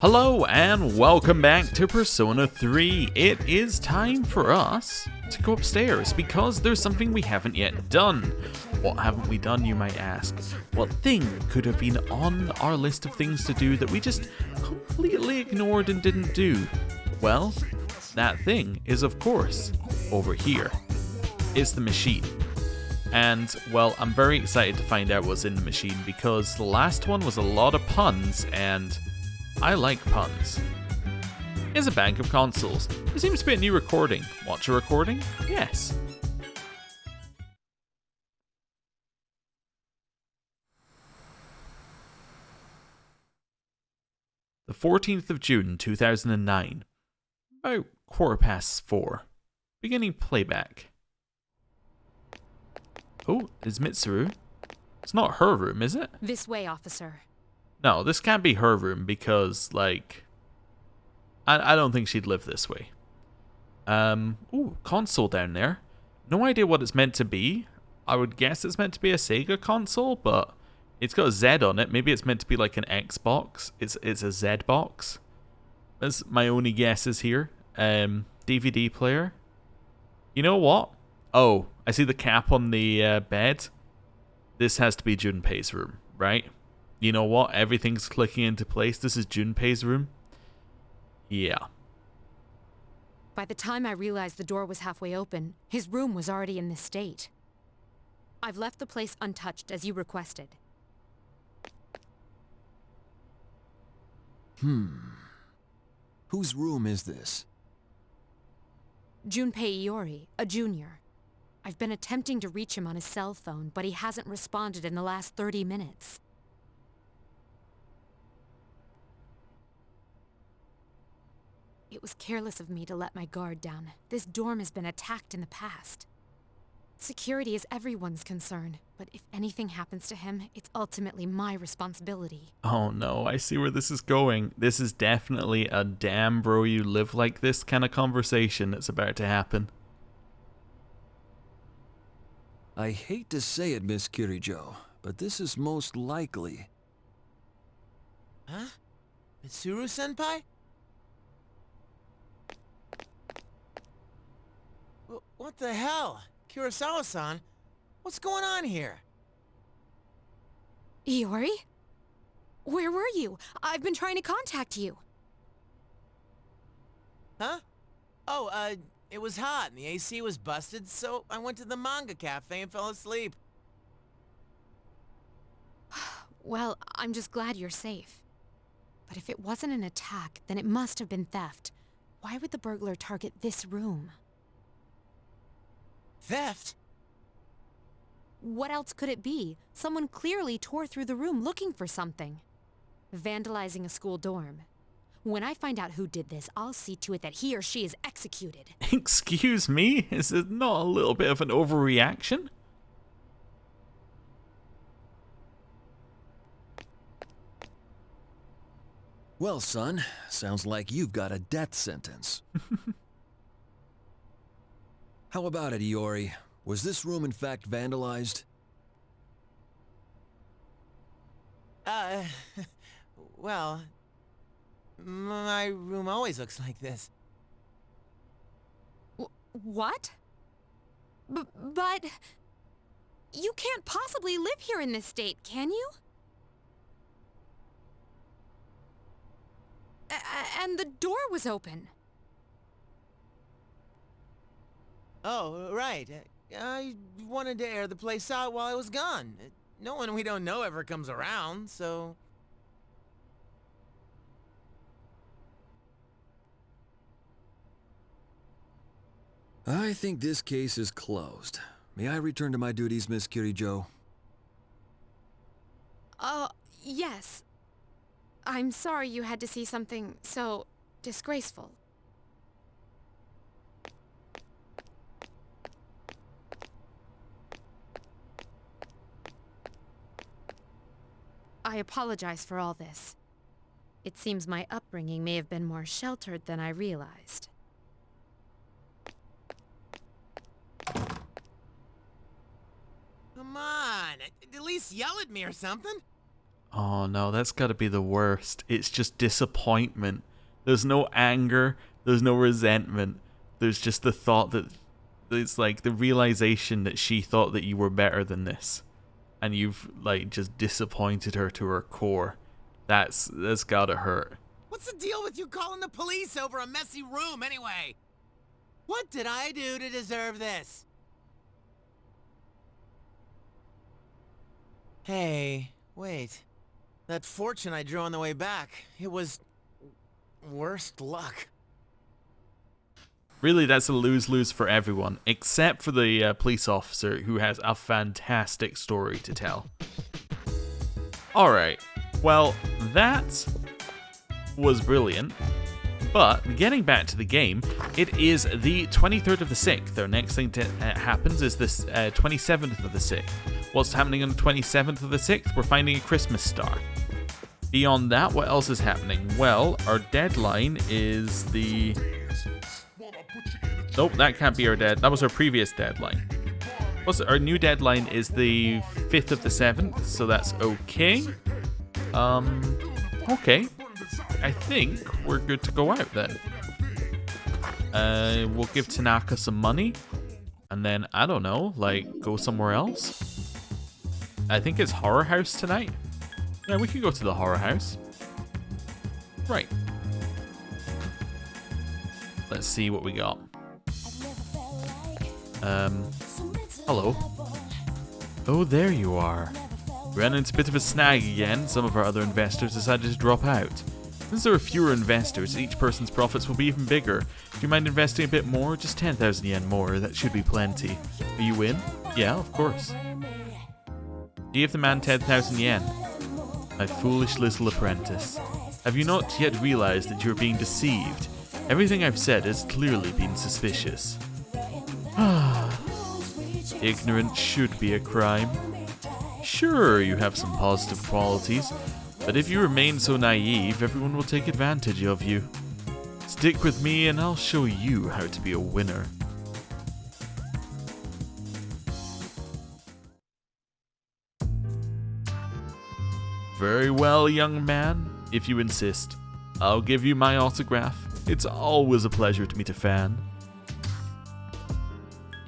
Hello and welcome back to Persona 3. It is time for us to go upstairs because there's something we haven't yet done. What haven't we done, you might ask? What thing could have been on our list of things to do that we just completely ignored and didn't do? Well, that thing is of course over here. It's the machine. And, well, I'm very excited to find out what's in the machine because the last one was a lot of puns and I like puns. Here's a bank of consoles. There seems to be a new recording. Watch a recording? Yes. The 14th of June 2009. About 4:15. Beginning playback. Oh, is Mitsuru? It's not her room, is it? This way, officer. No, this can't be her room because, like, I don't think she'd live this way. Ooh, console down there. No idea what it's meant to be. I would guess it's meant to be a Sega console, but it's got a Z on it. Maybe it's meant to be like an Xbox. It's a Z box. That's my only guesses here. DVD player. You know what? Oh, I see the cap on the bed. This has to be Junpei's room, right? You know what? Everything's clicking into place. This is Junpei's room. Yeah. By the time I realized the door was halfway open, his room was already in this state. I've left the place untouched, as you requested. Whose room is this? Junpei Iori, a junior. I've been attempting to reach him on his cell phone, but he hasn't responded in the last 30 minutes. It was careless of me to let my guard down. This dorm has been attacked in the past. Security is everyone's concern, but if anything happens to him, it's ultimately my responsibility. Oh no, I see where this is going. This is definitely a damn bro you live like this kind of conversation that's about to happen. I hate to say it, Miss Kirijo, but this is most likely... Huh? Mitsuru-senpai? What the hell? Kurosawa-san? What's going on here? Iori? Where were you? I've been trying to contact you. Huh? Oh, it was hot and the AC was busted, so I went to the manga cafe and fell asleep. Well, I'm just glad you're safe. But if it wasn't an attack, then it must have been theft. Why would the burglar target this room? Theft? What else could it be? Someone clearly tore through the room looking for something. Vandalizing a school dorm. When I find out who did this, I'll see to it that he or she is executed. Excuse me? Is it not a little bit of an overreaction? Well, son, sounds like you've got a death sentence. How about it, Iori? Was this room in fact vandalized? Well... my room always looks like this. What? But... You can't possibly live here in this state, can you? And the door was open. Oh, right. I wanted to air the place out while I was gone. No one we don't know ever comes around, so... I think this case is closed. May I return to my duties, Miss Kirijo? Yes. I'm sorry you had to see something so disgraceful. I apologize for all this. It seems my upbringing may have been more sheltered than I realized. Come on, at least yell at me or something. Oh no, that's gotta be the worst. It's just disappointment. There's no anger, there's no resentment. There's just the thought that it's like the realization that she thought that you were better than this. And you've like just disappointed her to her core. That's gotta hurt. What's the deal with you calling the police over a messy room anyway? What did I do to deserve this? Hey, wait. That fortune I drew on the way back, it was worst luck. Really, that's a lose-lose for everyone, except for the police officer who has a fantastic story to tell. Alright, well, that was brilliant. But getting back to the game, it is the 23rd of the 6th. Our next thing that happens is this 27th of the 6th. What's happening on the 27th of the 6th? We're finding a Christmas star. Beyond that, what else is happening? Well, our deadline is the... Nope, that can't be our that was our previous deadline. Our new deadline is the 5th of the 7th, so that's okay. Okay. I think we're good to go out then. We'll give Tanaka some money. And then, I don't know, like, go somewhere else. I think it's Horror House tonight. Yeah, we can go to the Horror House. Right. Let's see what we got. Hello. Oh, there you are. Ran into a bit of a snag again. Some of our other investors decided to drop out. Since there are fewer investors, each person's profits will be even bigger. Do you mind investing a bit more? Just 10,000 yen more. That should be plenty. Are you in? Yeah, of course. Give the man 10,000 yen. My foolish little apprentice. Have you not yet realized that you are being deceived? Everything I've said has clearly been suspicious. Ignorance should be a crime. Sure, you have some positive qualities, but if you remain so naive, everyone will take advantage of you. Stick with me and I'll show you how to be a winner. Very well, young man, if you insist. I'll give you my autograph. It's always a pleasure to meet a fan.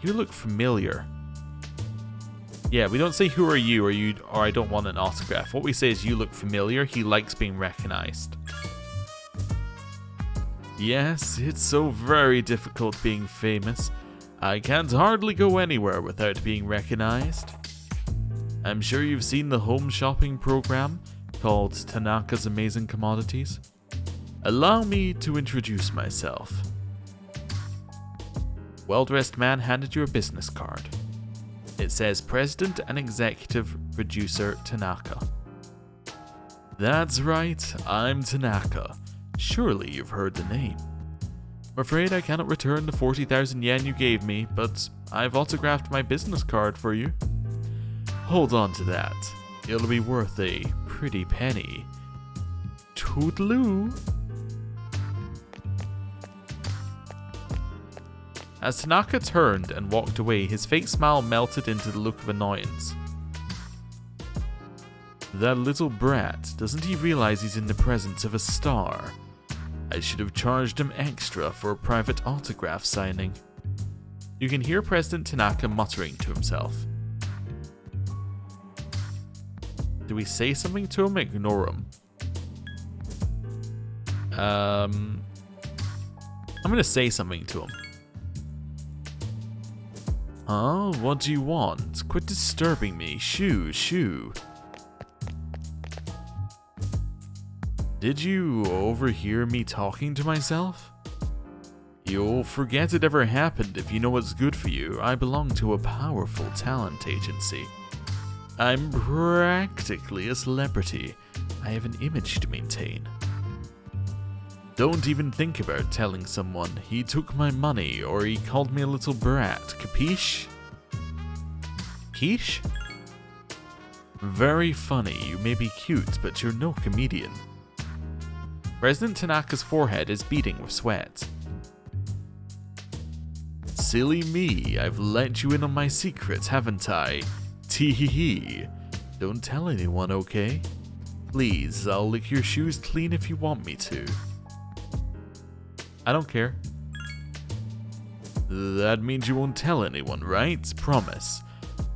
You look familiar. Yeah, we don't say who are you or I don't want an autograph. What we say is you look familiar. He likes being recognized. Yes, it's so very difficult being famous. I can't hardly go anywhere without being recognized. I'm sure you've seen the home shopping program called Tanaka's Amazing Commodities. Allow me to introduce myself. Well-dressed man handed you a business card. It says President and Executive Producer Tanaka. That's right, I'm Tanaka. Surely you've heard the name. I'm afraid I cannot return the 40,000 yen you gave me, but I've autographed my business card for you. Hold on to that. It'll be worth a pretty penny. Toodaloo. As Tanaka turned and walked away, his fake smile melted into the look of annoyance. That little brat, doesn't he realize he's in the presence of a star? I should have charged him extra for a private autograph signing. You can hear President Tanaka muttering to himself. Do we say something to him? Ignore him. I'm gonna say something to him. Huh? What do you want? Quit disturbing me. Shoo. Did you overhear me talking to myself? You'll forget it ever happened if you know what's good for you. I belong to a powerful talent agency. I'm practically a celebrity. I have an image to maintain. Don't even think about telling someone he took my money or he called me a little brat, capiche? Quiche? Very funny, you may be cute, but you're no comedian. President Tanaka's forehead is beading with sweat. Silly me, I've let you in on my secrets, haven't I? Tee-hee-hee. Don't tell anyone, okay? Please, I'll lick your shoes clean if you want me to. I don't care. That means you won't tell anyone, right? Promise.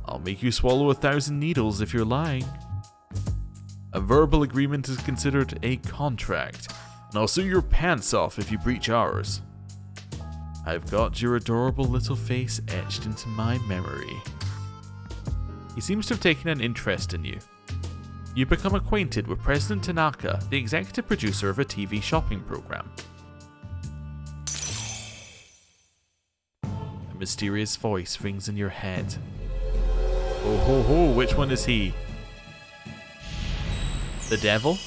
I'll make you swallow 1,000 needles if you're lying. A verbal agreement is considered a contract, and I'll sue your pants off if you breach ours. I've got your adorable little face etched into my memory. He seems to have taken an interest in you. You become acquainted with President Tanaka, the executive producer of a TV shopping program. A mysterious voice rings in your head. Oh ho ho, which one is he? The devil?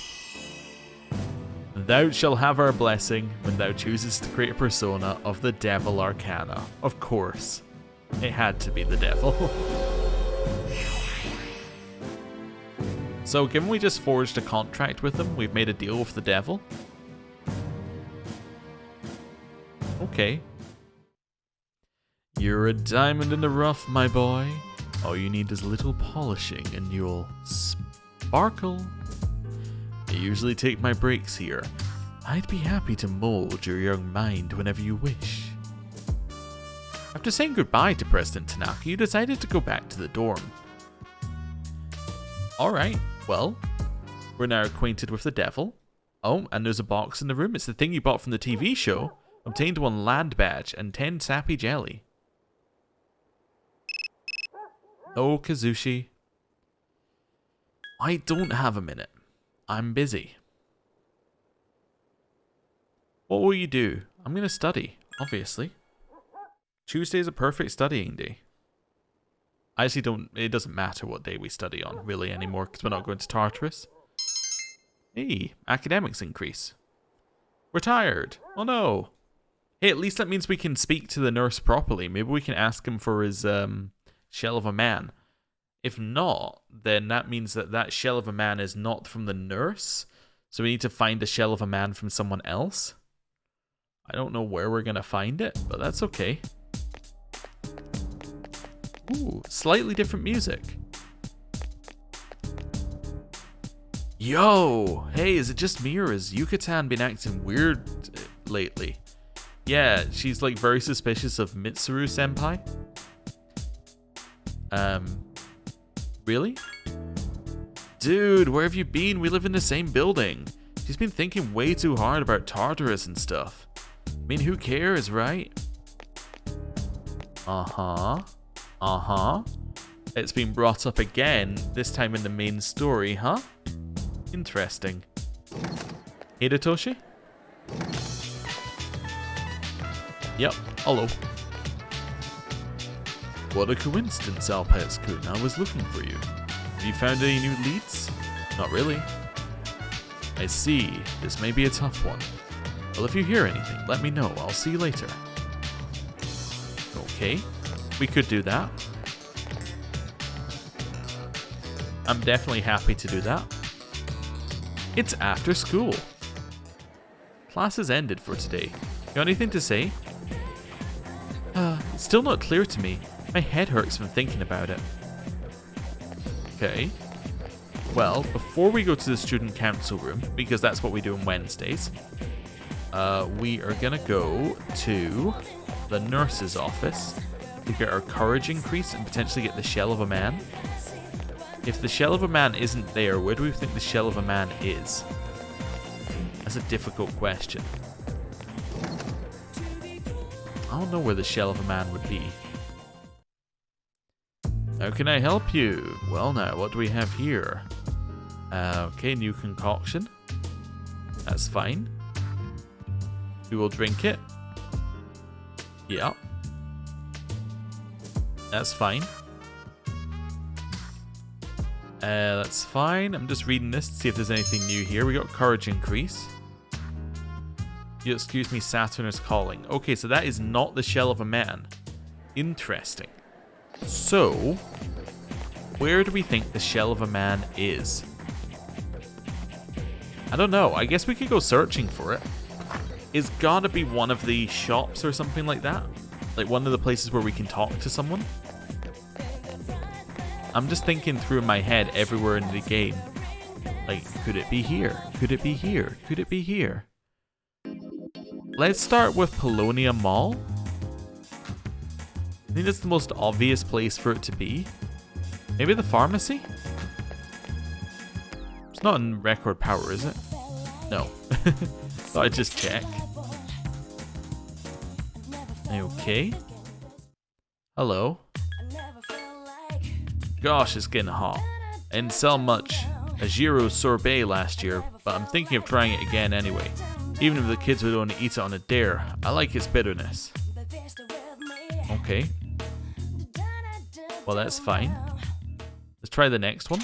Thou shalt have our blessing when thou choosest to create a persona of the Devil Arcana. Of course. It had to be the devil. So given we just forged a contract with him, we've made a deal with the devil? Okay. You're a diamond in the rough, my boy. All you need is a little polishing and you'll sparkle. I usually take my breaks here. I'd be happy to mold your young mind whenever you wish. After saying goodbye to President Tanaka, you decided to go back to the dorm. Alright, well, we're now acquainted with the devil. Oh, and there's a box in the room. It's the thing you bought from the TV show. Obtained 1 land badge and 10 sappy jelly. Oh, Kazushi. I don't have a minute. I'm busy. What will you do? I'm going to study, obviously. Tuesday is a perfect studying day. I actually don't... It doesn't matter what day we study on, really, anymore, because we're not going to Tartarus. Hey, academics increase. We're tired. Oh no. Hey, at least that means we can speak to the nurse properly. Maybe we can ask him for his shell of a man. If not, then that means that that shell of a man is not from the nurse. So we need to find a shell of a man from someone else. I don't know where we're going to find it, but that's okay. Ooh, slightly different music. Yo! Hey, is it just me or has Yucatan been acting weird lately? Yeah, she's like very suspicious of Mitsuru-senpai. Really? Dude, where have you been? We live in the same building. She's been thinking way too hard about Tartarus and stuff. I mean, who cares, right? Uh-huh. Uh-huh. It's been brought up again, this time in the main story, huh? Interesting. Hidetoshi? Yep, hello. What a coincidence, Alpax-kun. I was looking for you. Have you found any new leads? Not really. I see. This may be a tough one. Well, if you hear anything, let me know. I'll see you later. Okay. We could do that. I'm definitely happy to do that. It's after school. Class has ended for today. Got anything to say? It's still not clear to me. My head hurts from thinking about it. Okay. Well, before we go to the student council room, because that's what we do on Wednesdays, we are gonna go to the nurse's office to get our courage increase and potentially get the shell of a man. If the shell of a man isn't there, where do we think the shell of a man is? That's a difficult question. I don't know where the shell of a man would be. How can I help you? Well now, what do we have here? Okay, new concoction. That's fine. We will drink it. Yeah. That's fine. That's fine. I'm just reading this to see if there's anything new here. We got courage increase. You excuse me, Saturn is calling. Okay, so that is not the shell of a man. Interesting. So, where do we think the shell of a man is? I don't know. I guess we could go searching for it. It's gotta be one of the shops or something like that. Like one of the places where we can talk to someone. I'm just thinking through in my head everywhere in the game. Like, could it be here? Could it be here? Could it be here? Let's start with Polonia Mall. I think that's the most obvious place for it to be. Maybe the pharmacy? It's not in record power, is it? No. Thought I'd just check. Okay. Hello. Gosh, it's getting hot. I didn't sell much a gyro sorbet last year, but I'm thinking of trying it again anyway. Even if the kids would only eat it on a dare, I like its bitterness. Okay. Well, that's fine. Let's try the next one.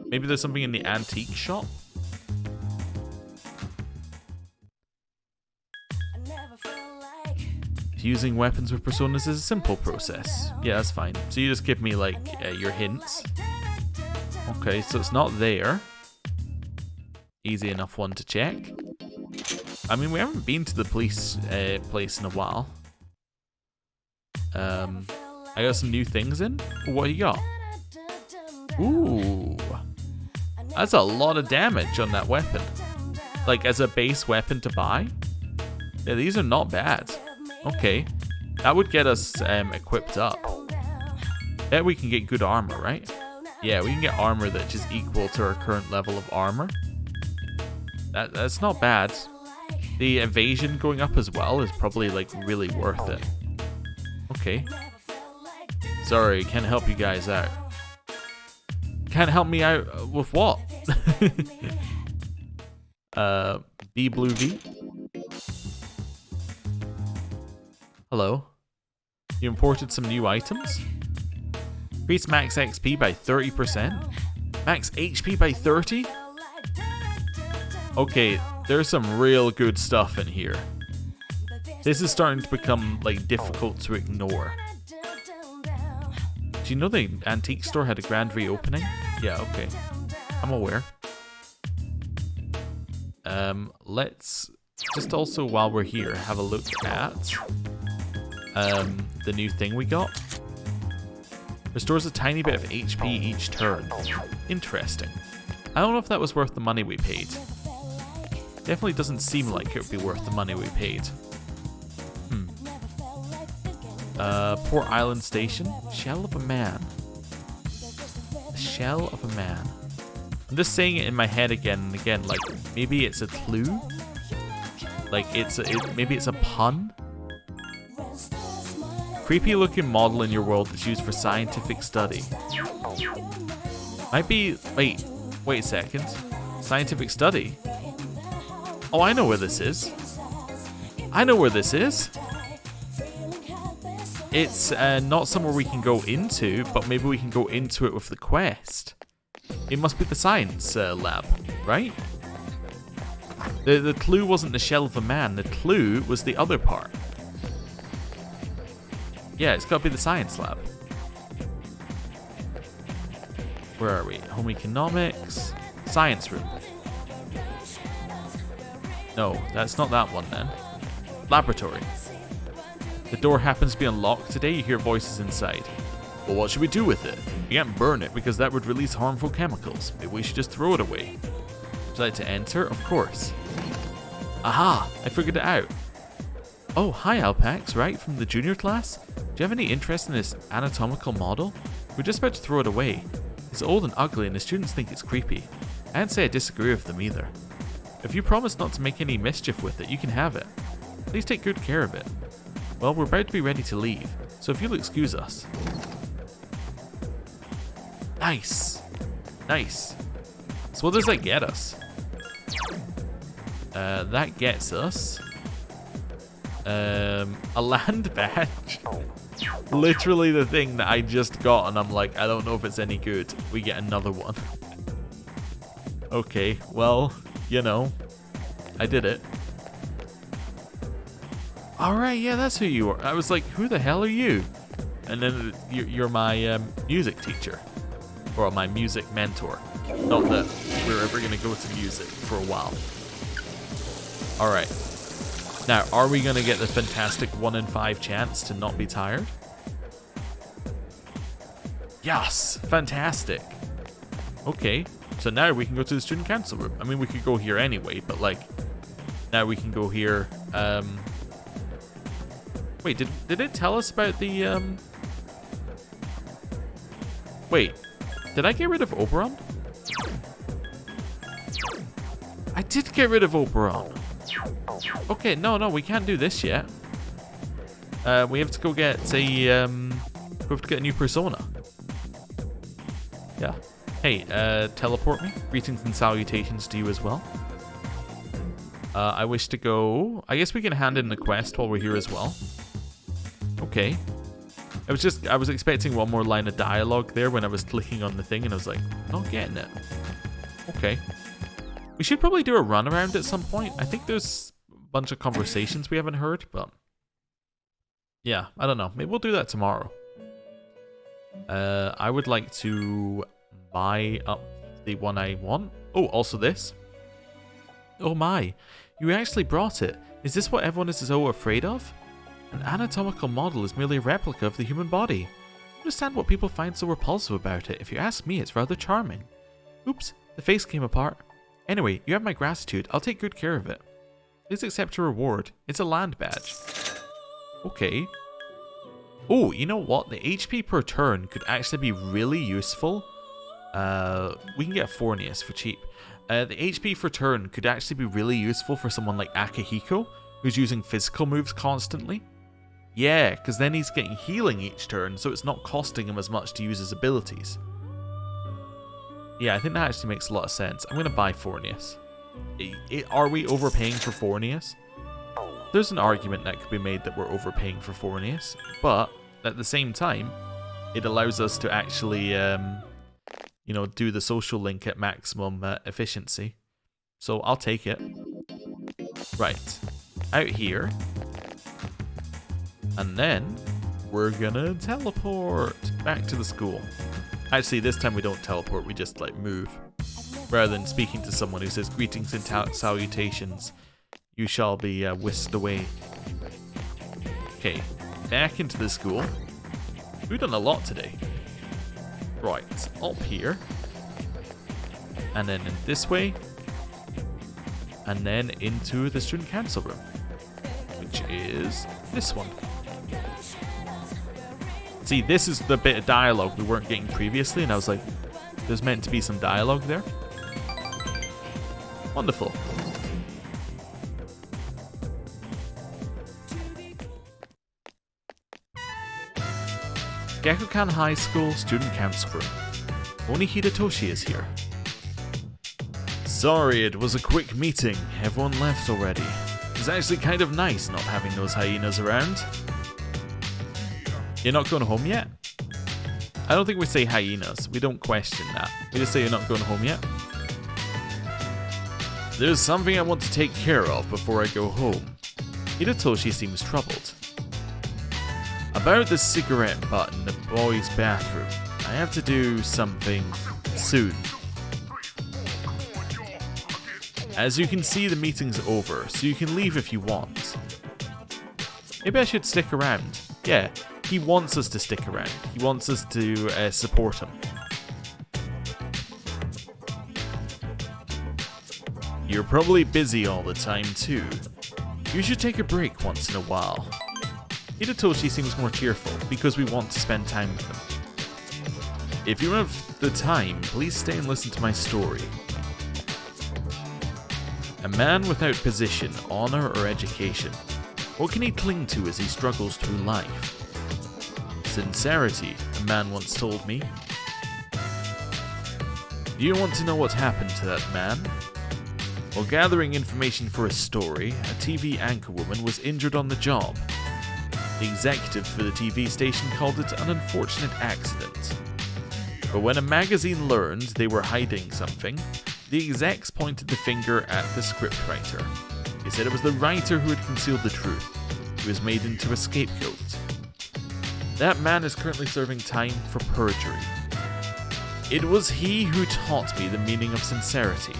Maybe there's something in the antique shop? Using weapons with personas is a simple process. Yeah, that's fine. So you just give me, like, your hints. Okay, so it's not there. Easy enough one to check. I mean, we haven't been to the police place in a while. I got some new things in. What do you got? Ooh. That's a lot of damage on that weapon. Like, as a base weapon to buy? Yeah, these are not bad. Okay. That would get us equipped up. Bet we can get good armor, right? Yeah, we can get armor that's just equal to our current level of armor. That's not bad. The evasion going up as well is probably, like, really worth it. Okay. Sorry, can't help you guys out. Can't help me out with what? B Blue V? Hello. You imported some new items? Increase max XP by 30%? Max HP by 30? Okay, there's some real good stuff in here. This is starting to become, like, difficult to ignore. Do you know the antique store had a grand reopening? Yeah, okay. I'm aware. Let's just also, while we're here, have a look at the new thing we got. Restores a tiny bit of HP each turn. Interesting. I don't know if that was worth the money we paid. Definitely doesn't seem like it would be worth the money we paid. Port Island Station. Shell of a man. A shell of a man. I'm just saying it in my head again and again, like, maybe it's a clue? Like, maybe it's a pun? Creepy looking model in your world that's used for scientific study. Might be... Wait a second. Scientific study? Oh, I know where this is. I know where this is. It's not somewhere we can go into, but maybe we can go into it with the quest. It must be the science lab, right? The clue wasn't the shell of a man. The clue was the other part. Yeah, it's got to be the science lab. Where are we? Home economics. Science room. No, that's not that one then. Laboratory. The door happens to be unlocked today. You hear voices inside. Well, what should we do with it? We can't burn it because that would release harmful chemicals. Maybe we should just throw it away. Would you like to enter? Of course. Aha! I figured it out. Oh, hi Alpax, right? From the junior class? Do you have any interest in this anatomical model? We're just about to throw it away. It's old and ugly and the students think it's creepy. I didn't say I disagree with them either. If you promise not to make any mischief with it, you can have it. Please take good care of it. Well, we're about to be ready to leave, so if you'll excuse us. Nice. Nice. So what does that get us? That gets us a land badge. Literally the thing that I just got, and I'm like, I don't know if it's any good. We get another one. Okay, well, you know, I did it. Alright, yeah, that's who you are. I was like, who the hell are you? And then you're my music teacher. Or my music mentor. Not that we're ever going to go to music for a while. Alright. Now, are we going to get the fantastic 1 in 5 chance to not be tired? Yes! Fantastic! Okay. So now we can go to the student council room. I mean, we could go here anyway, but like, now we can go here. Wait, did it tell us about the, Wait, did I get rid of Oberon? I did get rid of Oberon. Okay, no, we can't do this yet. We have to go get a, we have to get a new persona. Yeah. Hey, teleport me. Greetings and salutations to you as well. I wish to go... I guess we can hand in the quest while we're here as well. Okay. I was expecting one more line of dialogue there when I was clicking on the thing and I was like, not getting it. Okay. We should probably do a run around at some point. I think there's a bunch of conversations we haven't heard, but... yeah, I don't know. Maybe we'll do that tomorrow. I would like to buy up the one I want. Oh, also this. Oh my, you actually brought it. Is this what everyone is so afraid of? An anatomical model is merely a replica of the human body. I understand what people find so repulsive about it. If you ask me, it's rather charming. Oops, the face came apart. Anyway, you have my gratitude. I'll take good care of it. Please accept your reward. It's a land badge. Okay. Oh, you know what? The HP per turn could actually be really useful. We can get Fornius for cheap. The HP per turn could actually be really useful for someone like Akihiko, who's using physical moves constantly. Yeah, because then he's getting healing each turn, so it's not costing him as much to use his abilities. Yeah, I think that actually makes a lot of sense. I'm going to buy Fornius. Are we overpaying for Fornius? There's an argument that could be made that we're overpaying for Fornius, but at the same time, it allows us to actually, you know, do the social link at maximum efficiency. So I'll take it. Right. Out here. And then we're gonna teleport back to the school. Actually, this time we don't teleport, we just like move. Rather than speaking to someone who says greetings and salutations, you shall be whisked away. Okay, back into the school. We've done a lot today. Right, up here. And then in this way. And then into the student council room. Which is this one. See, this is the bit of dialogue we weren't getting previously, and I was like, there's meant to be some dialogue there. Wonderful. Gakukan High School Student Council Room. Oni Hidetoshi is here. Sorry, it was a quick meeting. Everyone left already. It's actually kind of nice not having those hyenas around. You're not going home yet? I don't think we say hyenas. We don't question that. We just say you're not going home yet. There's something I want to take care of before I go home. Hidetoshi seems troubled. About the cigarette butt in the boys' bathroom. I have to do something soon. As you can see, the meeting's over, so you can leave if you want. Maybe I should stick around. Yeah, he wants us to stick around. He wants us to support him. You're probably busy all the time too. You should take a break once in a while. Hidetoshi seems more cheerful because we want to spend time with him. If you have the time, please stay and listen to my story. A man without position, honor, or education. What can he cling to as he struggles through life? Sincerity, a man once told me. Do you want to know what happened to that man? While gathering information for a story, a TV anchorwoman was injured on the job. The executive for the TV station called it an unfortunate accident. But when a magazine learned they were hiding something, the execs pointed the finger at the scriptwriter. They said it was the writer who had concealed the truth. He was made into a scapegoat. That man is currently serving time for perjury. It was he who taught me the meaning of sincerity.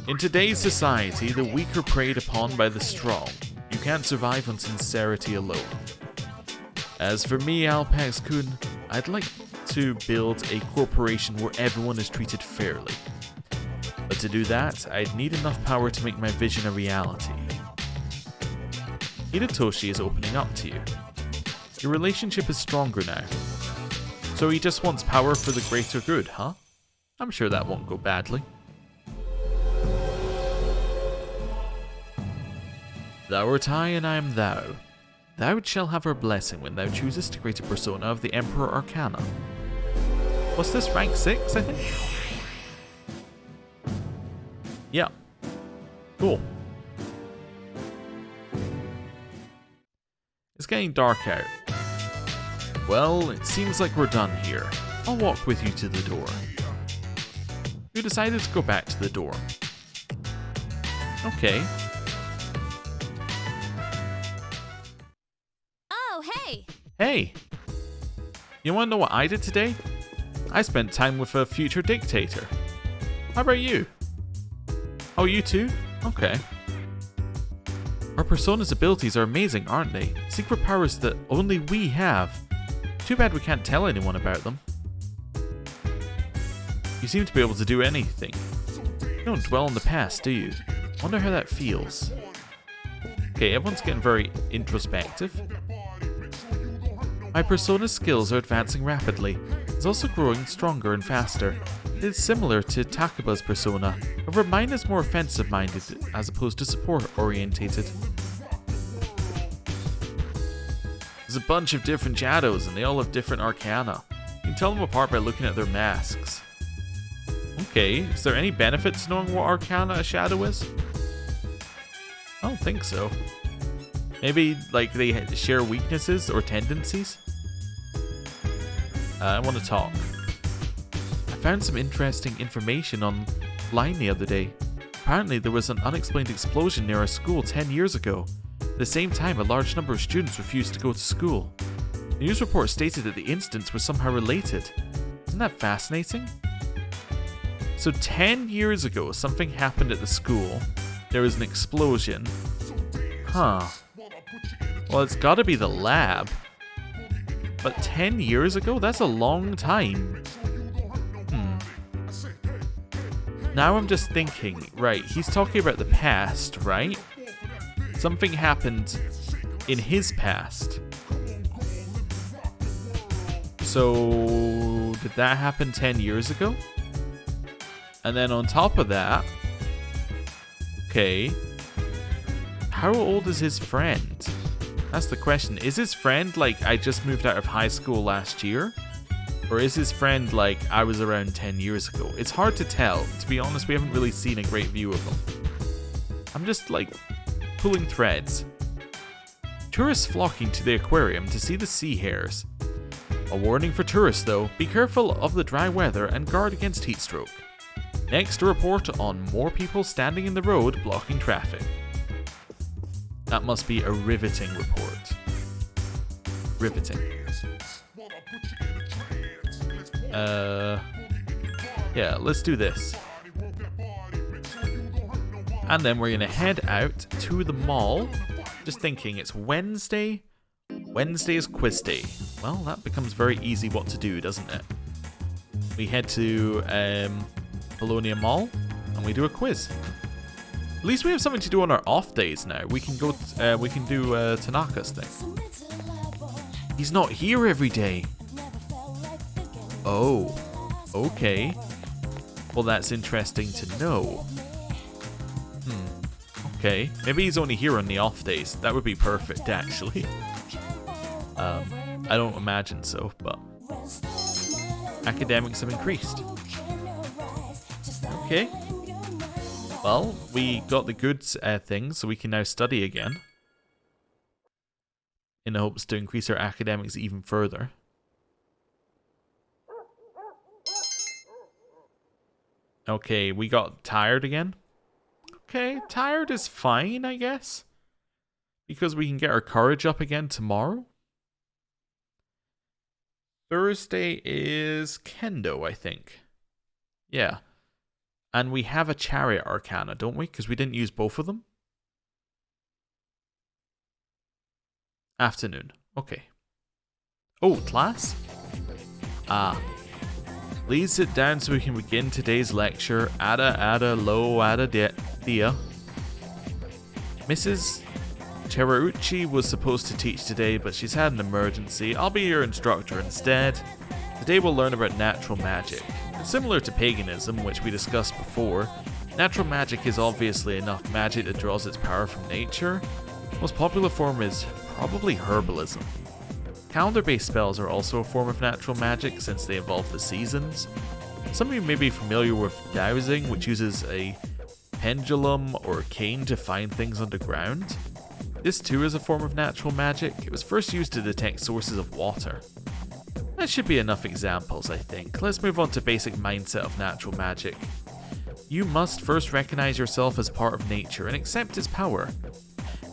In today's society, the weak are preyed upon by the strong. You can't survive on sincerity alone. As for me, Alpax-kun, I'd like to build a corporation where everyone is treated fairly. But to do that, I'd need enough power to make my vision a reality. Hidetoshi is opening up to you. Your relationship is stronger now. So he just wants power for the greater good, huh? I'm sure that won't go badly. Thou art I, and I am thou. Thou shalt have her blessing when thou choosest to create a persona of the Emperor Arcana. What's this, rank 6, I think? Yeah. Cool. It's getting dark out. Well, it seems like we're done here. I'll walk with you to the door. You decided to go back to the dorm. Okay. Oh, hey! Hey! You wanna know what I did today? I spent time with a future dictator. How about you? Oh, you too? Okay. Our persona's abilities are amazing, aren't they? Secret powers that only we have. Too bad we can't tell anyone about them. You seem to be able to do anything. You don't dwell on the past, do you? Wonder how that feels. Okay, everyone's getting very introspective. My persona's skills are advancing rapidly. It's also growing stronger and faster. It is similar to Takuba's persona, however mine is more offensive-minded as opposed to support-orientated. There's a bunch of different shadows and they all have different arcana. You can tell them apart by looking at their masks. Okay, is there any benefit to knowing what arcana a shadow is? I don't think so. Maybe, like, they share weaknesses or tendencies? I want to talk. I found some interesting information online the other day. Apparently there was an unexplained explosion near our school 10 years ago. At the same time, a large number of students refused to go to school. The news report stated that the incidents were somehow related. Isn't that fascinating? So 10 years ago, something happened at the school. There was an explosion. Huh. Well, it's gotta be the lab. But 10 years ago? That's a long time. Now I'm just thinking, right, he's talking about the past, right? Something happened in his past. So, did that happen 10 years ago? And then on top of that, okay, how old is his friend? That's the question. Is his friend like, I just moved out of high school last year? Or is his friend like, I was around 10 years ago? It's hard to tell. To be honest, we haven't really seen a great view of him. I'm just like, pulling threads. Tourists flocking to the aquarium to see the sea hares. A warning for tourists though, be careful of the dry weather and guard against heat stroke. Next, a report on more people standing in the road blocking traffic. That must be a riveting report. Riveting. Yeah, let's do this. And then we're gonna head out to the mall. Just thinking, it's Wednesday. Wednesday is quiz day. Well, that becomes very easy what to do, doesn't it? We head to Bologna Mall and we do a quiz. At least we have something to do on our off days now. We can go. We can do Tanaka's thing. He's not here every day. Oh, okay. Well, that's interesting to know. Okay, maybe he's only here on the off days. That would be perfect, actually. I don't imagine so, but academics have increased. Okay. Well, we got the good things, so we can now study again. In the hopes to increase our academics even further. Okay, we got tired again. Okay, tired is fine, I guess. Because we can get our courage up again tomorrow. Thursday is Kendo, I think. Yeah. And we have a Chariot Arcana, don't we? Because we didn't use both of them. Afternoon. Okay. Oh, class? Please sit down so we can begin today's lecture. Ada lo ada dia. Mrs. Terauchi was supposed to teach today, but she's had an emergency. I'll be your instructor instead. Today we'll learn about natural magic. Similar to paganism, which we discussed before, natural magic is obviously enough magic that draws its power from nature. The most popular form is probably herbalism. Calendar-based spells are also a form of natural magic since they involve the seasons. Some of you may be familiar with dowsing, which uses a pendulum or a cane to find things underground. This too is a form of natural magic. It was first used to detect sources of water. That should be enough examples, I think. Let's move on to basic mindset of natural magic. You must first recognize yourself as part of nature and accept its power.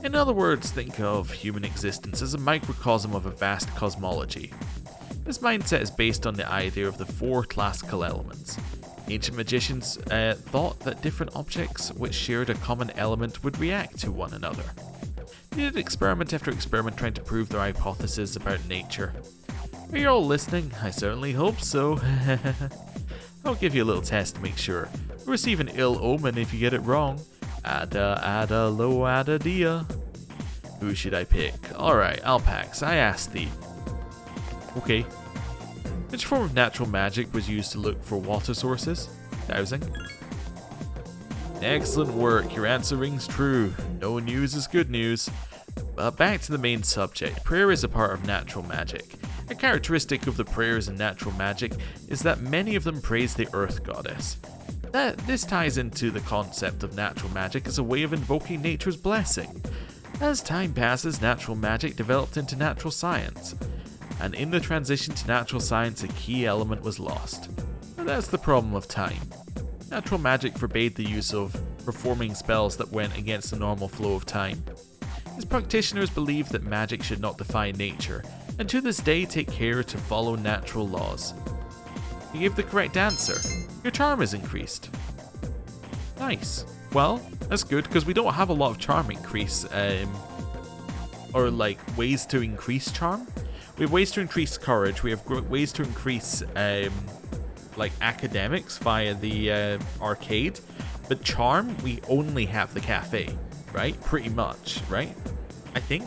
In other words, think of human existence as a microcosm of a vast cosmology. This mindset is based on the idea of the 4 classical elements. Ancient magicians thought that different objects which shared a common element would react to one another. They did experiment after experiment trying to prove their hypothesis about nature. Are you all listening? I certainly hope so. I'll give you a little test to make sure. You'll receive an ill omen if you get it wrong. Ada lo ada dia. Who should I pick? Alright, Alpax, I asked thee. Okay. Which form of natural magic was used to look for water sources? Dowsing. Excellent work, your answer rings true. No news is good news. But back to the main subject. Prayer is a part of natural magic. A characteristic of the prayers in natural magic is that many of them praise the earth goddess. This ties into the concept of natural magic as a way of invoking nature's blessing. As time passes, natural magic developed into natural science, and in the transition to natural science, a key element was lost. And that's the problem of time. Natural magic forbade the use of performing spells that went against the normal flow of time. Its practitioners believed that magic should not defy nature, and to this day take care to follow natural laws. You gave the correct answer. Your charm is increased. Nice. Well, that's good because we don't have a lot of charm increase, or like ways to increase charm. We have ways to increase courage. We have ways to increase like academics via the arcade, but charm we only have the cafe, right? Pretty much, right? I think.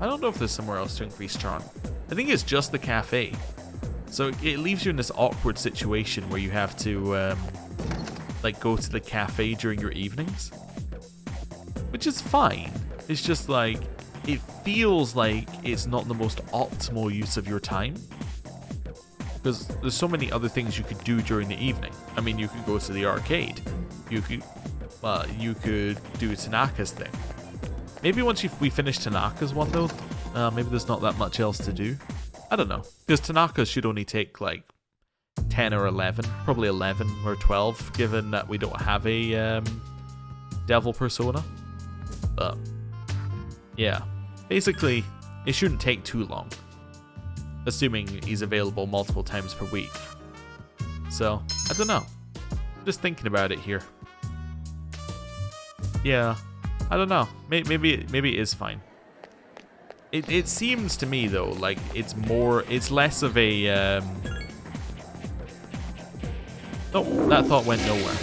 I don't know if there's somewhere else to increase charm. I think it's just the cafe. So it leaves you in this awkward situation where you have to like go to the cafe during your evenings, which is fine. It's just like it feels like it's not the most optimal use of your time because there's so many other things you could do during the evening. I mean, you could go to the arcade. You could do Tanaka's thing. Maybe once we finish Tanaka's one though, maybe there's not that much else to do. I don't know, because Tanaka should only take like 10 or 11, probably 11 or 12, given that we don't have a devil persona. But yeah, basically it shouldn't take too long, assuming he's available multiple times per week. So I don't know, just thinking about it here. Yeah, I don't know, maybe it is fine. It seems to me though like it's less of a oh, that thought went nowhere.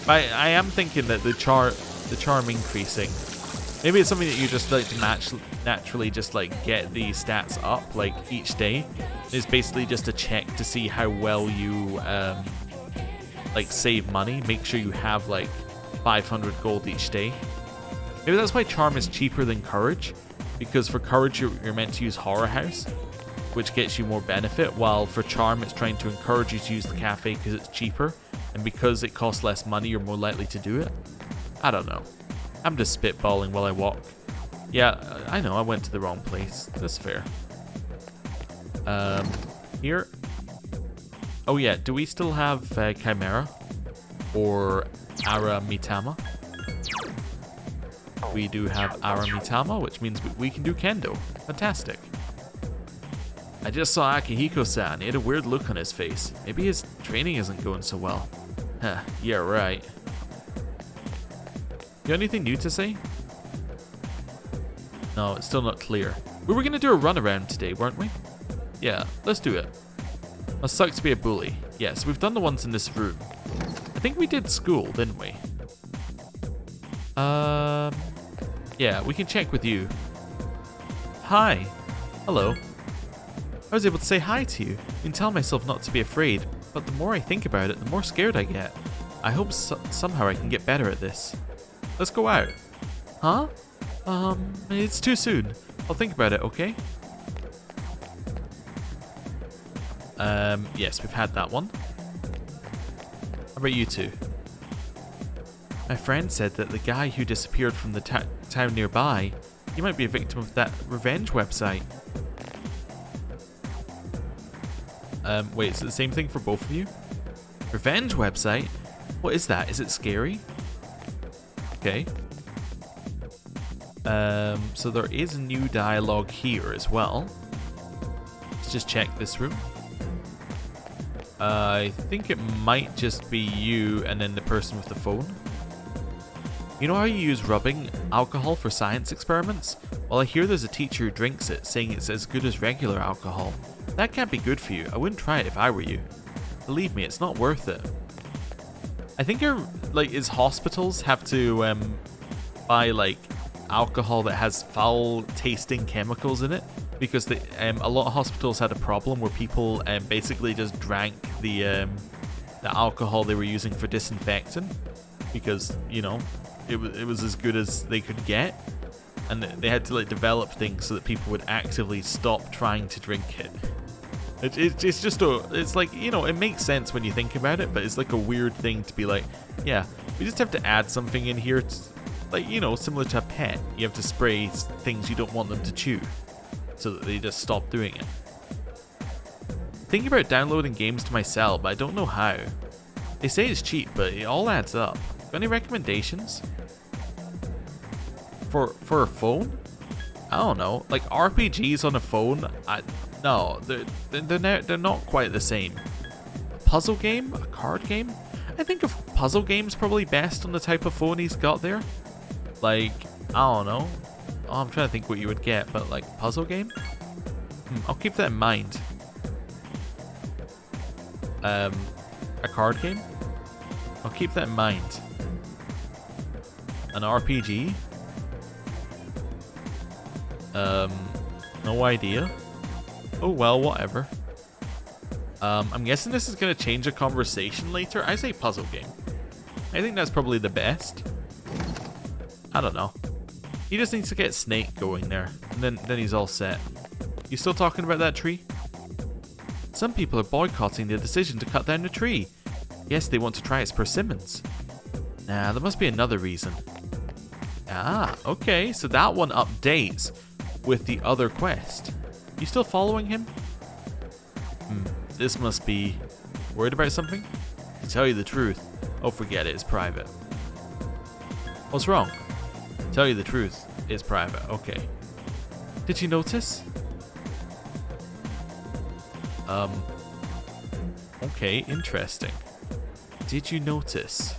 I am thinking that the charm increasing, maybe it's something that you just like to naturally just like get the stats up like each day. It's basically just a check to see how well you like save money, make sure you have like 500 gold each day. Maybe that's why charm is cheaper than courage. Because for courage, you're meant to use Horror House, which gets you more benefit, while for charm, it's trying to encourage you to use the cafe because it's cheaper, and because it costs less money, you're more likely to do it. I don't know. I'm just spitballing while I walk. Yeah, I know, I went to the wrong place. That's fair. Here. Oh yeah, do we still have Chimera? Or Aramitama? We do have Aramitama, which means we can do Kendo. Fantastic. I just saw Akihiko-san. He had a weird look on his face. Maybe his training isn't going so well. Huh, yeah, right. You got anything new to say? No, it's still not clear. We were going to do a runaround today, weren't we? Yeah, let's do it. Must suck to be a bully. Yes, we've done the ones in this room. I think we did school, didn't we? Yeah, we can check with you. Hi. Hello. I was able to say hi to you and tell myself not to be afraid, but the more I think about it, the more scared I get. I hope somehow I can get better at this. Let's go out. Huh? It's too soon. I'll think about it, okay? Yes, we've had that one. How about you two? My friend said that the guy who disappeared from the town nearby, he might be a victim of that revenge website. Wait, is it the same thing for both of you? Revenge website? What is that? Is it scary? Okay. So there is new dialogue here as well. Let's just check this room. I think it might just be you and then the person with the phone. You know how you use rubbing alcohol for science experiments? Well, I hear there's a teacher who drinks it, saying it's as good as regular alcohol. That can't be good for you. I wouldn't try it if I were you. Believe me, it's not worth it. I think is hospitals have to buy like alcohol that has foul tasting chemicals in it, because a lot of hospitals had a problem where people basically just drank the alcohol they were using for disinfectant, because it was as good as they could get, and they had to like develop things so that people would actively stop trying to drink it. It's just it's like, it makes sense when you think about it, but it's like a weird thing to be like, yeah, we just have to add something in here to, like, similar to a pet. You have to spray things you don't want them to chew so that they just stop doing it. Thinking about downloading games to my cell, but I don't know how. They say it's cheap, but it all adds up. Got any recommendations? For a phone? I don't know. Like RPGs on a phone? No, they're not quite the same. A puzzle game? A card game? I think a puzzle game's probably best on the type of phone he's got there. Like, I don't know. Oh, I'm trying to think what you would get, but like puzzle game? I'll keep that in mind. A card game? I'll keep that in mind. An RPG? No idea. Oh well, whatever. I'm guessing this is going to change the conversation later. I say puzzle game. I think that's probably the best. I don't know. He just needs to get Snake going there, and then he's all set. You still talking about that tree? Some people are boycotting the decision to cut down the tree. Yes, they want to try its persimmons. Nah, there must be another reason. Ah, okay, so that one updates with the other quest. You still following him? This must be worried about something? To tell you the truth, oh forget it, it's private. What's wrong? Tell you the truth, it's private, okay. Did you notice? Okay, interesting. Did you notice?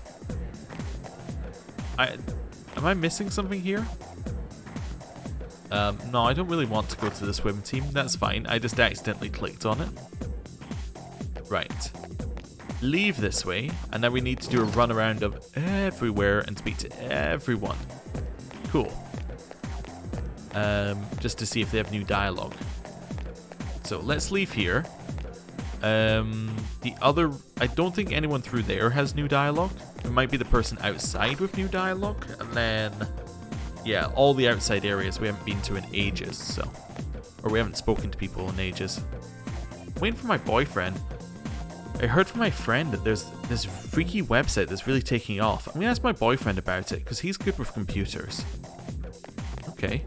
Am I missing something here? No, I don't really want to go to the swim team. That's fine. I just accidentally clicked on it. Right. Leave this way, and now we need to do a run around of everywhere and speak to everyone. Cool. Just to see if they have new dialogue. So let's leave here. The other, I don't think anyone through there has new dialogue. It might be the person outside with new dialogue, and then yeah, all the outside areas we haven't been to in ages, so, or we haven't spoken to people in ages. Waiting for my boyfriend. I heard from my friend that there's this freaky website that's really taking off. I'm gonna ask my boyfriend about it because he's good with computers. Okay.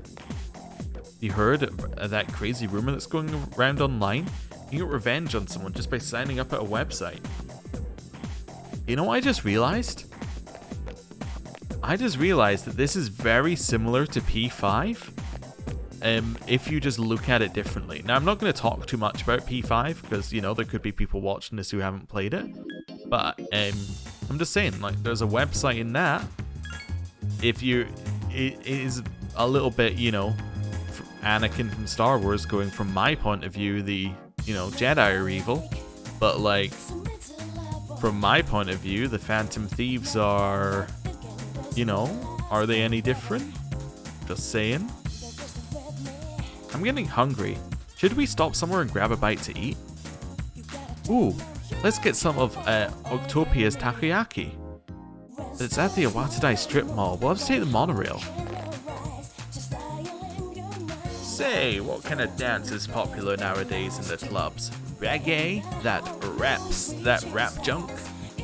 You heard of that crazy rumor that's going around online? You get revenge on someone just by signing up at a website. You know what I just realized? I just realized that this is very similar to P5. If you just look at it differently. Now, I'm not going to talk too much about P5 because, there could be people watching this who haven't played it. But I'm just saying, like, there's a website in that. It is a little bit, Anakin from Star Wars going from my point of view, the you know, Jedi are evil, but like, from my point of view, the Phantom Thieves are, you know, are they any different? Just saying. I'm getting hungry. Should we stop somewhere and grab a bite to eat? Ooh, let's get some of Octopia's takoyaki. It's at the Awatadai Strip Mall. We'll have to take the monorail. Say, what kind of dance is popular nowadays in the clubs? Reggae? That rap junk?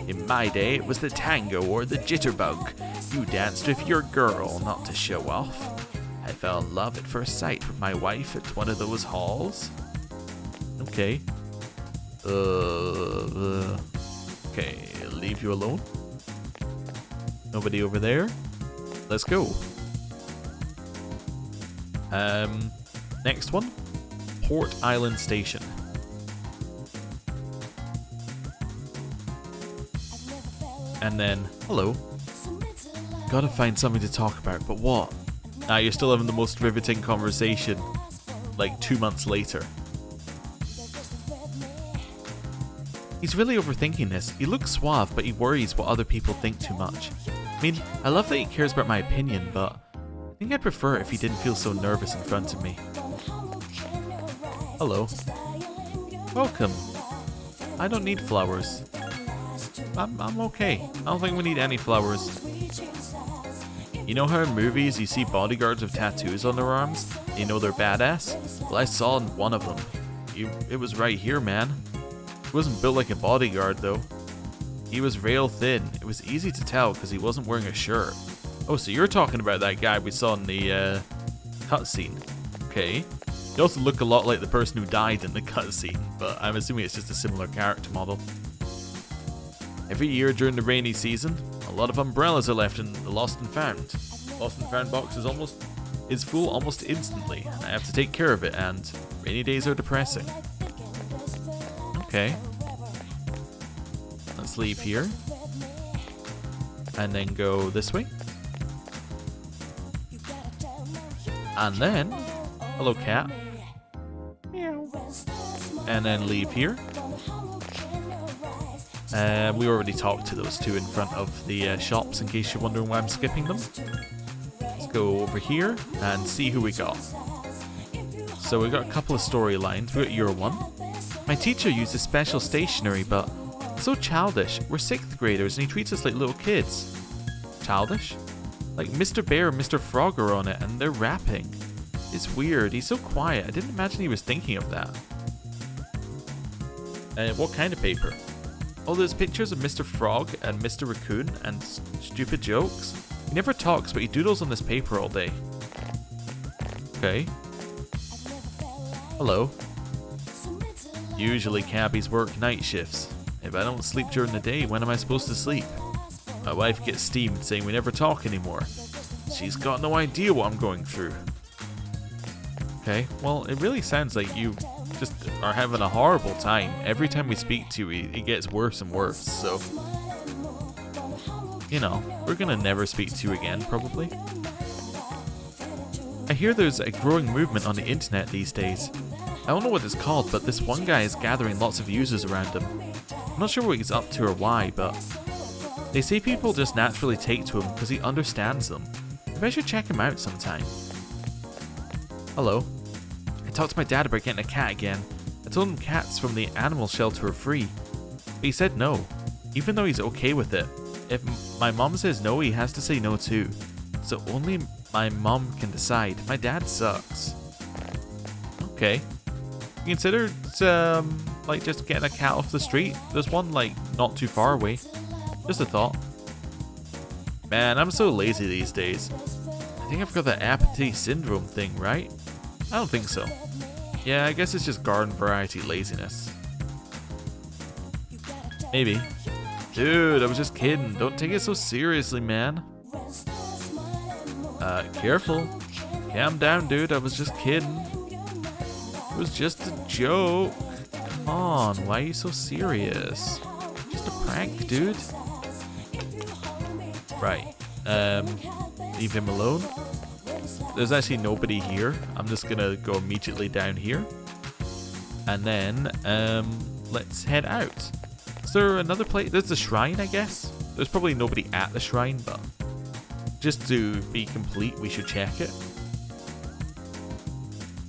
In my day, it was the tango or the jitterbug. You danced with your girl, not to show off. I fell in love at first sight with my wife at one of those halls. Okay. Okay, leave you alone. Nobody over there. Let's go. Next one. Port Island Station. And then, hello. Gotta find something to talk about, but what? Nah, you're still having the most riveting conversation, like 2 months later. He's really overthinking this. He looks suave, but he worries what other people think too much. I mean, I love that he cares about my opinion, but I think I'd prefer it if he didn't feel so nervous in front of me. Hello. Welcome. I don't need flowers. I'm okay. I don't think we need any flowers. You know how in movies you see bodyguards with tattoos on their arms? You know they're badass? Well, I saw one of them. It was right here, man. He wasn't built like a bodyguard though. He was rail thin. It was easy to tell because he wasn't wearing a shirt. Oh, so you're talking about that guy we saw in the cutscene. Okay. He also looked a lot like the person who died in the cutscene, but I'm assuming it's just a similar character model. Every year during the rainy season, a lot of umbrellas are left in the Lost and Found. Lost and Found box is full almost instantly, and I have to take care of it, and rainy days are depressing. Okay. Let's leave here. And then go this way. And then, hello cat. Meow. And then leave here. We already talked to those two in front of the shops in case you're wondering why I'm skipping them. Let's go over here and see who we got. So we got a couple of storylines. We got year one. My teacher uses special stationery, but so childish. We're 6th graders and he treats us like little kids. Childish? Like Mr. Bear and Mr. Frog are on it and they're rapping. It's weird. He's so quiet. I didn't imagine he was thinking of that. What kind of paper? Oh, there's pictures of Mr. Frog and Mr. Raccoon and stupid jokes. He never talks, but he doodles on this paper all day. Okay. Hello. Usually cabbies work night shifts. If I don't sleep during the day, when am I supposed to sleep? My wife gets steamed saying we never talk anymore. She's got no idea what I'm going through. Okay, well, it really sounds like you just are having a horrible time. Every time we speak to you, it gets worse and worse, so... You know, we're gonna never speak to you again, probably. I hear there's a growing movement on the internet these days. I don't know what it's called, but this one guy is gathering lots of users around him. I'm not sure what he's up to or why, but... They say people just naturally take to him because he understands them. Maybe I should check him out sometime. Hello. I talked to my dad about getting a cat again. I told him cats from the animal shelter are free. But he said no, even though he's okay with it. If my mom says no, he has to say no too. So only my mom can decide. My dad sucks. Okay. You considered, like just getting a cat off the street? There's one, like, not too far away. Just a thought. Man, I'm so lazy these days. I think I've got the apathy syndrome thing, right? I don't think so. Yeah, I guess it's just garden variety laziness. Maybe. Dude, I was just kidding. Don't take it so seriously, man. Careful. Calm down, dude. I was just kidding. It was just a joke. Come on, why are you so serious? Just a prank, dude. Right. Leave him alone. There's actually nobody here. I'm just gonna go immediately down here. And then, let's head out. Is there another place? There's the shrine, I guess. There's probably nobody at the shrine, but just to be complete, we should check it.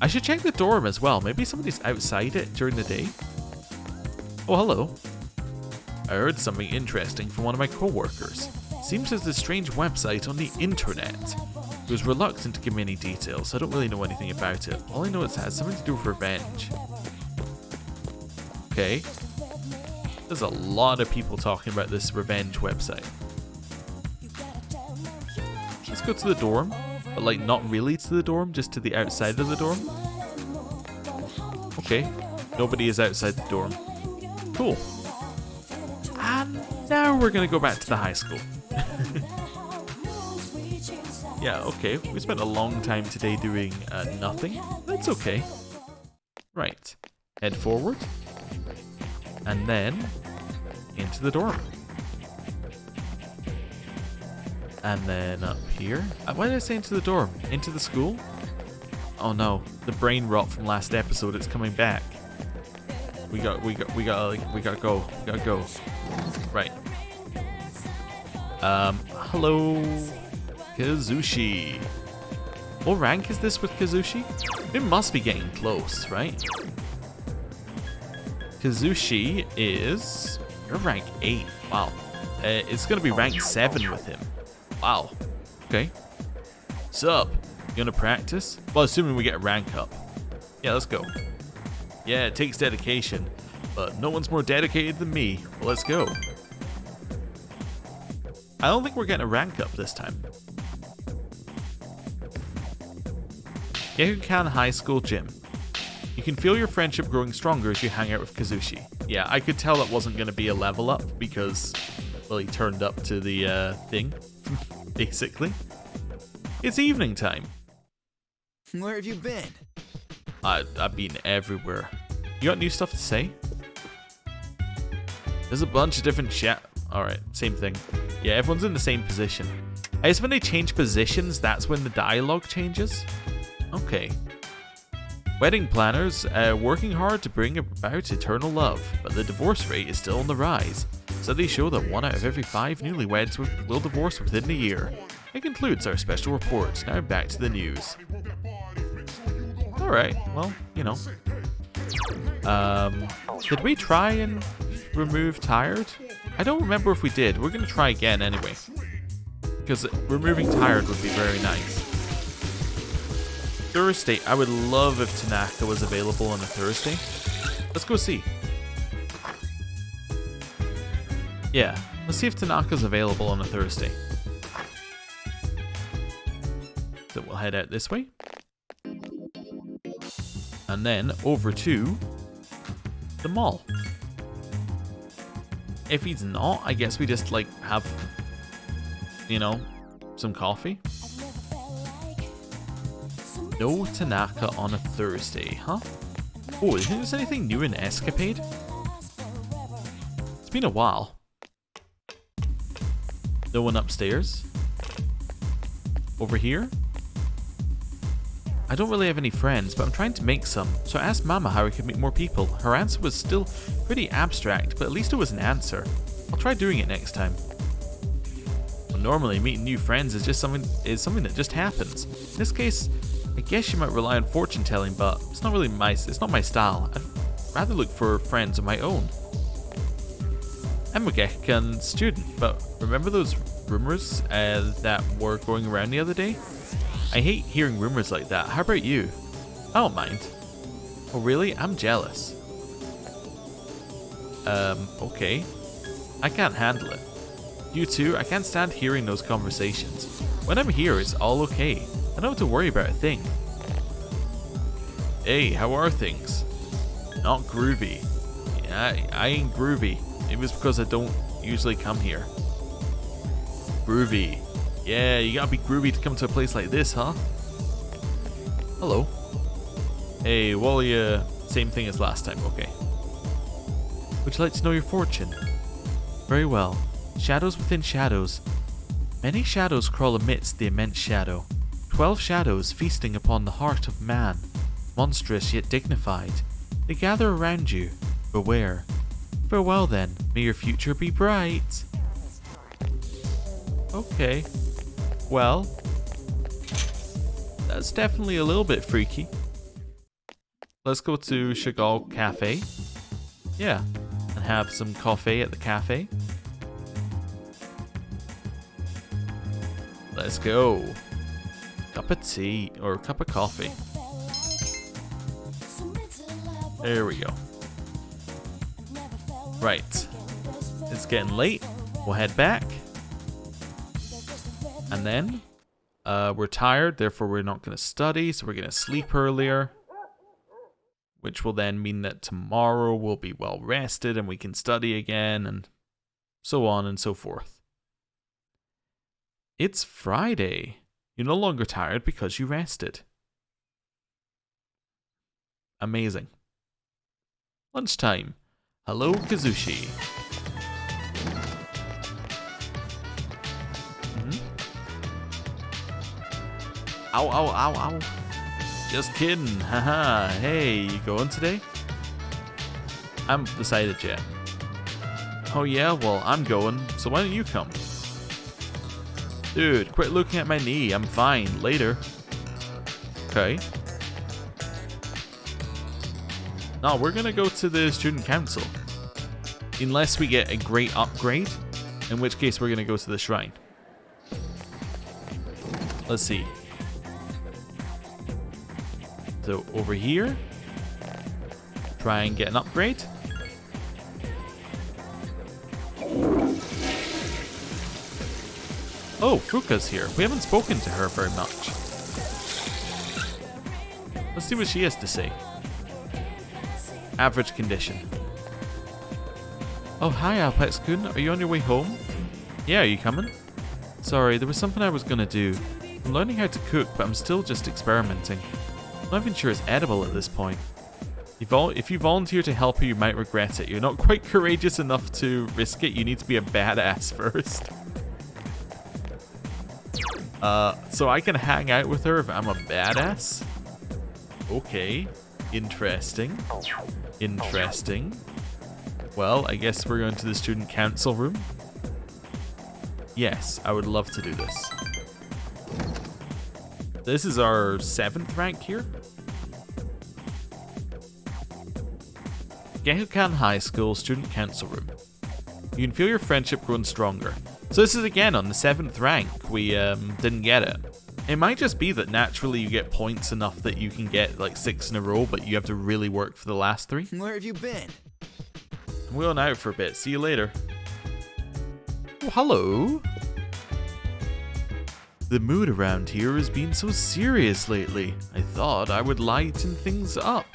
I should check the dorm as well. Maybe somebody's outside it during the day. Oh, hello. I heard something interesting from one of my co-workers. Seems there's a strange website on the internet. He was reluctant to give me any details, so I don't really know anything about it. All I know is it has something to do with revenge. Okay. There's a lot of people talking about this revenge website. Let's go to the dorm, but like not really to the dorm, just to the outside of the dorm. Okay, nobody is outside the dorm. Cool. And now we're gonna go back to the high school. Yeah, okay, we spent a long time today doing nothing. That's okay. Right, head forward. And then into the dorm. And then up here. Why did I say into the dorm? Into the school? Oh no, the brain rot from last episode, it's coming back. We gotta go. Right. Hello, Kazushi. What rank is this with Kazushi? It must be getting close, right? Kazushi is... You're rank 8. Wow. It's gonna be rank 7 with him. Wow. Okay. Sup? You gonna practice? Well, assuming we get a rank up. Yeah, let's go. Yeah, it takes dedication, but no one's more dedicated than me. Well, let's go. I don't think we're getting a rank up this time. Gekukan High School Gym. You can feel your friendship growing stronger as you hang out with Kazushi. Yeah, I could tell that wasn't going to be a level up because, well, he turned up to the thing, basically. It's evening time. Where have you been? I've been everywhere. You got new stuff to say? There's a bunch of different chat. Alright, same thing. Yeah, everyone's in the same position. I guess when they change positions, that's when the dialogue changes. Okay. Wedding planners working hard to bring about eternal love, but the divorce rate is still on the rise. Studies show that 1 out of every 5 newlyweds will divorce within a year. It concludes our special report. Now back to the news. Alright, well, you know. Did we try and remove tired? I don't remember if we did. We're going to try again anyway. Because removing tired would be very nice. Thursday. I would love if Tanaka was available on a Thursday. Let's go see. Yeah, let's see if Tanaka's available on a Thursday. So we'll head out this way. And then over to the mall. If he's not, I guess we just like have, you know, some coffee. No Tanaka on a Thursday, huh? Oh, do you think there's anything new in Escapade? It's been a while. No one upstairs? Over here? I don't really have any friends, but I'm trying to make some, so I asked Mama how I could meet more people. Her answer was still pretty abstract, but at least it was an answer. I'll try doing it next time. Well, normally, meeting new friends is something that just happens. In this case, I guess you might rely on fortune telling, but it's not my style. I'd rather look for friends of my own. I'm a Gekukan student, but remember those rumors that were going around the other day? I hate hearing rumors like that. How about you? I don't mind. Oh really? I'm jealous. Okay. I can't handle it. You too? I can't stand hearing those conversations. When I'm here, it's all okay. I don't have to worry about a thing. Hey, how are things? Not groovy. Yeah, I ain't groovy. It was because I don't usually come here. Groovy. Yeah, you gotta be groovy to come to a place like this, huh? Hello. Hey, well, yeah, same thing as last time, okay. Would you like to know your fortune? Very well. Shadows within shadows. Many shadows crawl amidst the immense shadow. 12 shadows feasting upon the heart of man. Monstrous yet dignified. They gather around you. Beware. Farewell then. May your future be bright. Okay. Well, that's definitely a little bit freaky. Let's go to Chagall Cafe. Yeah, and have some coffee at the cafe. Let's go. Cup of tea or cup of coffee. There we go. Right. It's getting late. We'll head back. And then we're tired, therefore we're not going to study, so we're going to sleep earlier. Which will then mean that tomorrow we'll be well rested and we can study again, and so on and so forth. It's Friday. You're no longer tired because you rested. Amazing. Lunchtime. Hello, Kazushi. Ow, ow, ow, ow. Just kidding. Haha. Hey, you going today? I haven't decided yet. Oh yeah, well, I'm going, so why don't you come? Dude, quit looking at my knee. I'm fine. Later. Okay. No, we're gonna go to the student council. Unless we get a great upgrade, in which case we're gonna go to the shrine. Let's see. So over here, try and get an upgrade. Oh, Fuka's here. We haven't spoken to her very much. Let's see what she has to say. Average condition. Oh, hi Alpax-kun. Are you on your way home? Yeah, are you coming? Sorry, there was something I was gonna do. I'm learning how to cook, but I'm still just experimenting. I'm not even sure it's edible at this point. If you volunteer to help her, you might regret it. You're not quite courageous enough to risk it. You need to be a badass first. So I can hang out with her if I'm a badass? Okay. Interesting. Interesting. Well, I guess we're going to the student council room. Yes, I would love to do this. This is our 7th rank here. Gehukan High School Student Council Room. You can feel your friendship growing stronger. So this is again on the 7th rank. We didn't get it. It might just be that naturally you get points enough that you can get like 6 in a row, but you have to really work for the last 3. Where have you been? I'm going out for a bit. See you later. Oh, hello. The mood around here has been so serious lately. I thought I would lighten things up.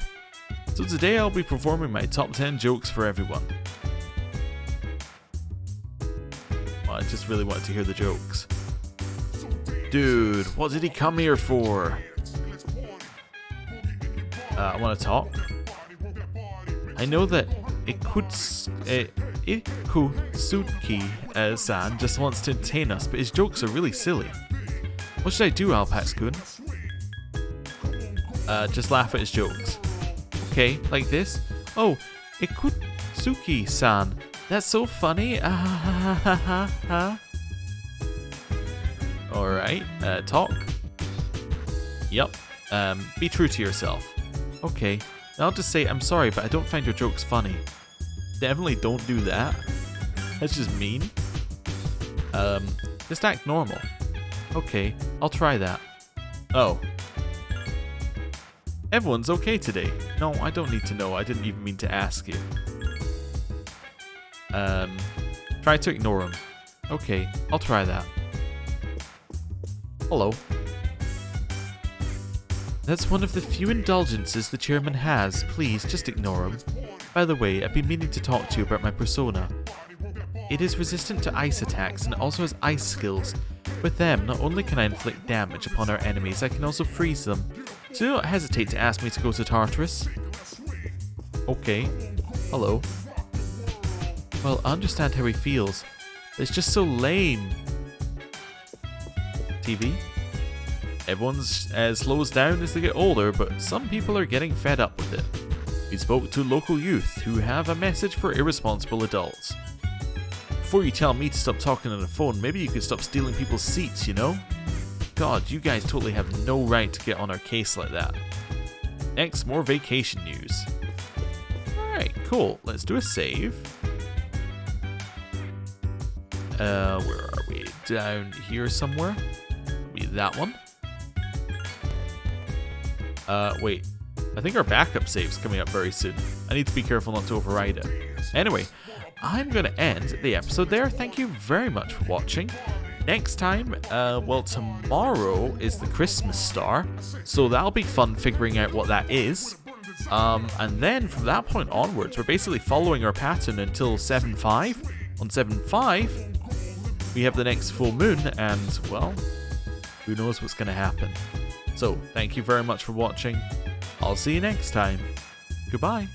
So today I'll be performing my top 10 jokes for everyone. Well, I just really wanted to hear the jokes. Dude, what did he come here for? I want to talk. I know that Ikutsuki-san just wants to entertain us, but his jokes are really silly. What should I do, Alpax-kun? Just laugh at his jokes. Okay, like this. Oh, Ikutsuki-san, that's so funny. Alright, talk. Yep. Be true to yourself. Okay, I'll just say I'm sorry, but I don't find your jokes funny. Definitely don't do that. That's just mean. Just act normal. Okay, I'll try that. Oh. Everyone's okay today. No, I don't need to know. I didn't even mean to ask you. Try to ignore him. Okay, I'll try that. Hello. That's one of the few indulgences the chairman has. Please, just ignore him. By the way, I've been meaning to talk to you about my persona. It is resistant to ice attacks and also has ice skills. With them, not only can I inflict damage upon our enemies, I can also freeze them. So do not hesitate to ask me to go to Tartarus. Okay. Hello. Well, I understand how he feels. It's just so lame. TV. Everyone slows down as they get older, but some people are getting fed up with it. We spoke to local youth who have a message for irresponsible adults. Before you tell me to stop talking on the phone, maybe you could stop stealing people's seats, you know? God, you guys totally have no right to get on our case like that. Next, more vacation news. Alright, cool. Let's do a save. Where are we? Down here somewhere? Be that one. Wait. I think our backup save's coming up very soon. I need to be careful not to override it. Anyway, I'm going to end the episode there. Thank you very much for watching. Next time, well, tomorrow is the Christmas star, so that'll be fun figuring out what that is. And then from that point onwards, we're basically following our pattern until 7.5. On 7.5, we have the next full moon, and, well, who knows what's going to happen. So, thank you very much for watching. I'll see you next time. Goodbye.